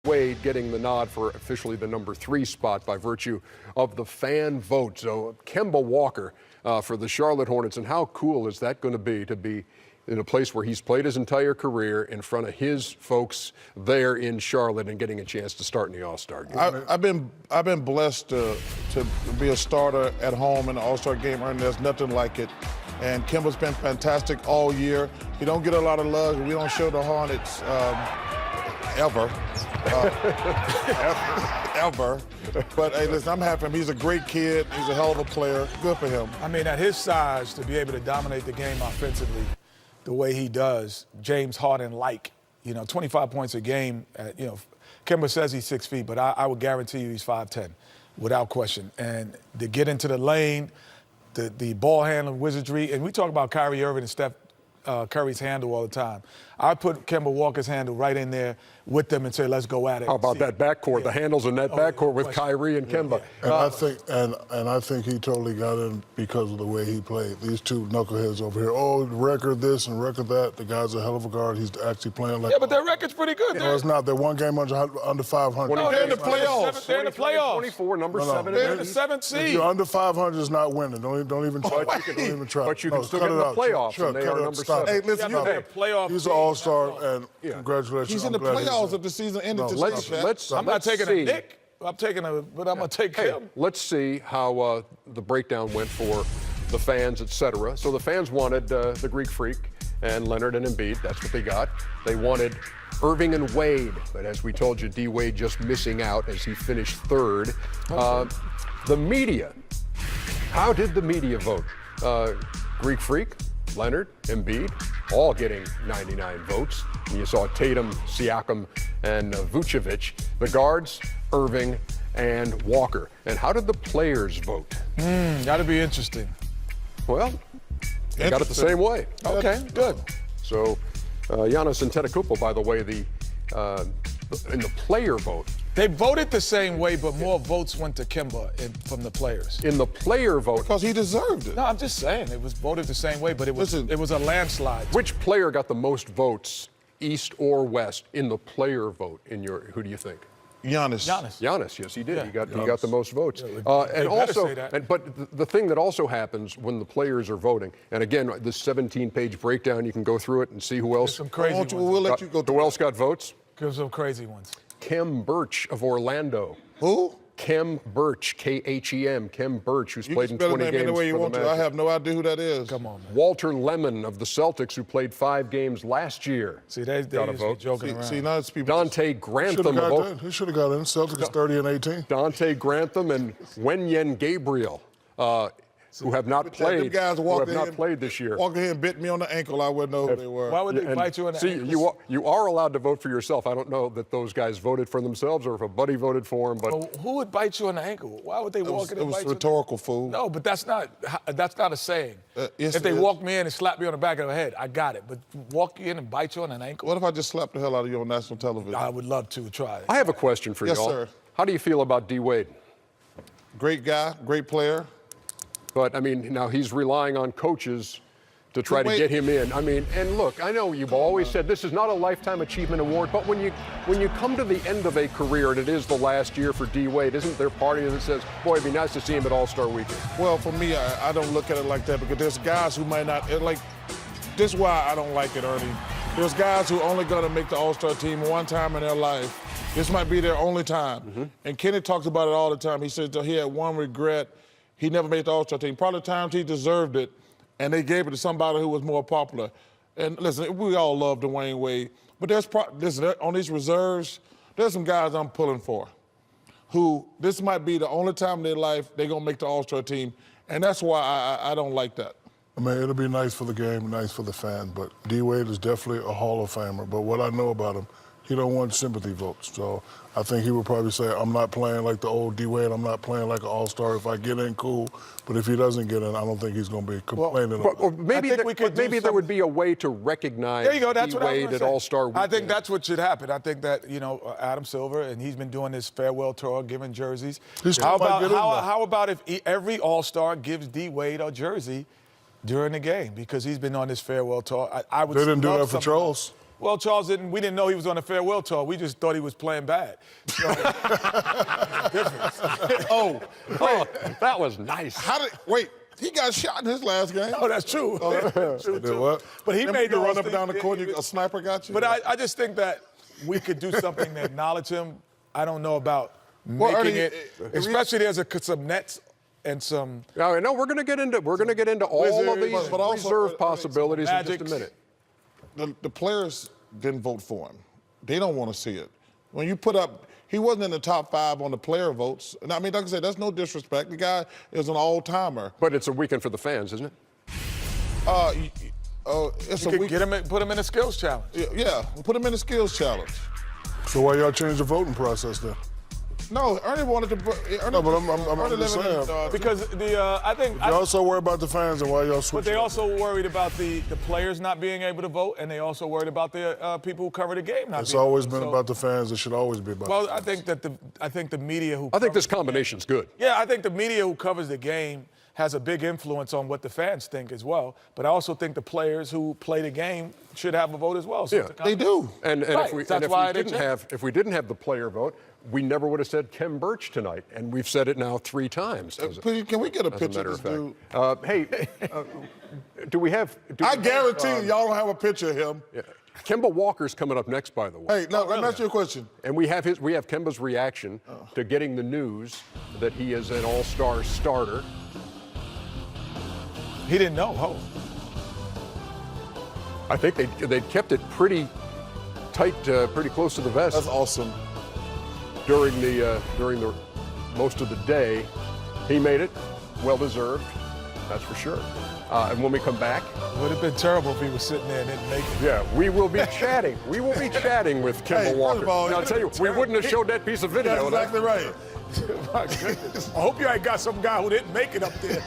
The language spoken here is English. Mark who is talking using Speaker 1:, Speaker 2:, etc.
Speaker 1: Wade getting the nod for officially the number 3 spot by virtue of the fan vote. So Kemba Walker for the Charlotte Hornets. And how cool is that going to be in a place where he's played his entire career in front of his folks there in Charlotte and getting a chance to start in the All-Star game?
Speaker 2: I've been blessed to be a starter at home in the All-Star game, and there's nothing like it. And Kemba's been fantastic all year. He don't get a lot of love. We don't show the Hornets ever. Ever. But hey, listen, I'm happy. He's a great kid. He's a hell of a player. Good for him.
Speaker 3: I mean, at his size, to be able to dominate the game offensively the way he does, James Harden-like, 25 points a game. Kemba says he's 6 feet, but I would guarantee you he's 5'10", without question. And to get into the lane, the ball handling wizardry, and we talk about Kyrie Irving and Steph Curry's handle all the time. I put Kemba Walker's handle right in there with them and say, let's go at it.
Speaker 1: How about that backcourt? Yeah. The handles in that backcourt with Kyrie and Kemba.
Speaker 4: And I think he totally got in because of the way he played. These two knuckleheads over here, record this and record that. The guy's a hell of a guard. He's actually playing like.
Speaker 3: Yeah, but their record's pretty good.
Speaker 4: No, it's not. They're one game under 500.
Speaker 3: No, they're in the playoffs. They're in the playoffs.
Speaker 1: 24, number 7.
Speaker 3: They're in the 7th seed.
Speaker 4: If you're under 500, it's not winning. Don't even try. Don't even try.
Speaker 1: But you can still get in the playoffs.
Speaker 4: Sure,
Speaker 1: and they are number 7.
Speaker 2: Hey, listen,
Speaker 4: he's an all-star, and congratulations.
Speaker 2: He's in the playoffs if the season ended today.
Speaker 3: I'm not taking a Nick. I'm taking but I'm going to take him.
Speaker 1: Let's see how the breakdown went for the fans, etc. So the fans wanted the Greek Freak and Leonard and Embiid. That's what they got. They wanted Irving and Wade, but as we told you, D. Wade just missing out as he finished 3rd. The media. How did the media vote? Greek Freak, Leonard, Embiid, all getting 99 votes. And you saw Tatum, Siakam, and Vucevic. The guards, Irving and Walker. And how did the players vote?
Speaker 3: That'd be interesting.
Speaker 1: Well, they got it the same way.
Speaker 3: Okay, good.
Speaker 1: So, Giannis Antetokounmpo, by the way, in the player vote.
Speaker 3: They voted the same way, but more votes went to Kemba from the players.
Speaker 1: In the player vote.
Speaker 2: Because he deserved it.
Speaker 3: No, I'm just saying it was voted the same way, but it was a landslide.
Speaker 1: Which player got the most votes, East or West, in the player vote? Who do you think?
Speaker 2: Giannis,
Speaker 1: yes, he did.
Speaker 3: Yeah.
Speaker 1: He got the most votes.
Speaker 3: Yeah,
Speaker 1: and also, but the thing that also happens when the players are voting, and again, this 17-page breakdown, you can go through it and see who else.
Speaker 3: Some crazy ones.
Speaker 2: We'll let you go through.
Speaker 1: Who else got votes?
Speaker 3: Give some crazy ones.
Speaker 1: Kem Birch of Orlando.
Speaker 2: Who?
Speaker 1: Kem Birch, K-H-E-M, Kem Birch, who's played in 20 games
Speaker 2: any way you
Speaker 1: for
Speaker 2: want
Speaker 1: the
Speaker 2: to.
Speaker 1: Magic.
Speaker 2: I have no idea who that is.
Speaker 3: Come on, man.
Speaker 1: Walter Lemon of the Celtics, who played 5 games last year.
Speaker 3: See, they
Speaker 1: got a vote.
Speaker 3: Joking around.
Speaker 2: See, now it's people.
Speaker 1: Dante Grantham of
Speaker 4: He should have got in. Celtics 30 and 18.
Speaker 1: Dante Grantham and Wenyen Gabriel, who have not played. This year.
Speaker 2: Walk in here and bit me on the ankle. I wouldn't know who they were.
Speaker 3: Why would they bite you in the ankle?
Speaker 1: You are allowed to vote for yourself. I don't know that those guys voted for themselves or if a buddy voted for them. But
Speaker 3: well, who would bite you on the ankle? Why would they walk in and bite you?
Speaker 2: It was rhetorical, fool.
Speaker 3: No, but that's not a saying.
Speaker 2: Yes,
Speaker 3: if they walk me in and slap me on the back of the head, I got it. But walk you in and bite you on an ankle?
Speaker 2: What if I just slapped the hell out of you on national television?
Speaker 3: I would love to try it.
Speaker 1: I have a question for y'all.
Speaker 2: Yes, sir.
Speaker 1: How do you feel about D. Wade?
Speaker 2: Great guy, great player.
Speaker 1: But, I mean, now he's relying on coaches to try to get him in. I mean, and look, I know you've always said this is not a Lifetime Achievement Award, but when you come to the end of a career, and it is the last year for D. Wade, isn't there part of you that says, boy, it'd be nice to see him at All-Star Weekend?
Speaker 2: Well, for me, I don't look at it like that because there's guys who might not, this is why I don't like it, Ernie. There's guys who are only going to make the All-Star team one time in their life. This might be their only time. And Kenny talks about it all the time. He says that he had one regret. He never made the All-Star team. Probably the times he deserved it, and they gave it to somebody who was more popular. And listen, we all love Dwayne Wade, but listen, on these reserves, there's some guys I'm pulling for who this might be the only time in their life they're going to make the All-Star team, and that's why I don't like that.
Speaker 4: I mean, it'll be nice for the game, nice for the fan, but D. Wade is definitely a Hall of Famer. But what I know about him, he don't want sympathy votes. So I think he would probably say, I'm not playing like the old D. Wade. I'm not playing like an all-star. If I get in, cool. But if he doesn't get in, I don't think he's going to be complaining about it.
Speaker 1: Maybe there would be a way to recognize
Speaker 3: D. Wade
Speaker 1: at All-Star Weekend.
Speaker 3: I think that's what should happen. I think that, Adam Silver, and he's been doing this farewell tour, giving jerseys. How about if every All-Star gives D. Wade a jersey during the game? Because he's been on this farewell tour.
Speaker 4: They didn't do that for Charles.
Speaker 3: Well, Charles we didn't know he was on a farewell tour. We just thought he was playing bad. So,
Speaker 2: Oh,
Speaker 1: that was nice.
Speaker 2: wait, he got shot in his last game.
Speaker 3: oh, that's true. True,
Speaker 4: Did
Speaker 3: too.
Speaker 4: what?
Speaker 3: But he
Speaker 2: Remember
Speaker 3: made
Speaker 2: you
Speaker 3: the
Speaker 2: run up
Speaker 3: All-Star-
Speaker 2: and down the court, a sniper got you?
Speaker 3: But I just think that we could do something to acknowledge him. I don't know about
Speaker 2: Well,
Speaker 3: making
Speaker 2: Ernie,
Speaker 3: it, especially there's some Nets and some
Speaker 1: Now, no, we're going to get into all of
Speaker 3: Wizards,
Speaker 1: these
Speaker 2: but also,
Speaker 1: reserve possibilities in just
Speaker 3: Magics.
Speaker 1: a minute.
Speaker 2: the players didn't vote for him. They don't want to see it. When you put up, he wasn't in the top 5 on the player votes. And I mean, like I said, that's no disrespect. The guy is an all-timer.
Speaker 1: But it's a weekend for the fans, isn't it?
Speaker 2: It's
Speaker 3: you
Speaker 2: a
Speaker 3: could
Speaker 2: week.
Speaker 3: put him in a skills challenge.
Speaker 2: Yeah, put him in the skills challenge.
Speaker 4: So why y'all change the voting process then?
Speaker 2: No, Ernie wanted to.
Speaker 4: No, but I'm just saying.
Speaker 3: Because I think
Speaker 4: Y'all so worried about the fans and why y'all
Speaker 3: but
Speaker 4: switching?
Speaker 3: they also worried about the players not being able to vote, and they also worried about the people who cover the game not
Speaker 4: It's
Speaker 3: being
Speaker 4: always
Speaker 3: able to.
Speaker 4: been about the fans. It should always be about
Speaker 3: Well,
Speaker 4: the
Speaker 3: I
Speaker 4: fans.
Speaker 3: think that the media who
Speaker 1: I think this combination's good.
Speaker 3: I think the media who covers the game has a big influence on what the fans think as well. But I also think the players who play the game should have a vote as well. So
Speaker 1: Yeah.
Speaker 3: it's a
Speaker 2: They do.
Speaker 1: And
Speaker 3: Right. That's why they
Speaker 1: if we didn't have the player vote, we never would have said Kem Birch tonight, and we've said it now 3 times.
Speaker 2: Please, can we get a
Speaker 1: As a
Speaker 2: picture
Speaker 1: matter
Speaker 2: of
Speaker 1: of
Speaker 2: this
Speaker 1: fact.
Speaker 2: dude?
Speaker 1: Hey, do we have?
Speaker 2: I guarantee you, y'all don't have a picture of him.
Speaker 1: Kemba Walker's coming up next, by the way.
Speaker 2: Hey, no, let me ask you a question.
Speaker 1: And we have Kemba's reaction to getting the news that he is an all-star starter.
Speaker 3: He didn't know. Oh.
Speaker 1: I think they kept it pretty tight, pretty close to the vest
Speaker 2: That's awesome.
Speaker 1: during the most of the day. He made it, well deserved, that's for sure. And when we come back,
Speaker 3: It would have been terrible if he was sitting there and didn't make it.
Speaker 1: yeah, we will be chatting. We will be chatting with Kemba
Speaker 2: Hey, first
Speaker 1: Walker.
Speaker 2: of all,
Speaker 1: And I'll tell you, we wouldn't have showed that piece of video.
Speaker 2: That's exactly right.
Speaker 3: My goodness. I hope you ain't got some guy who didn't make it up there.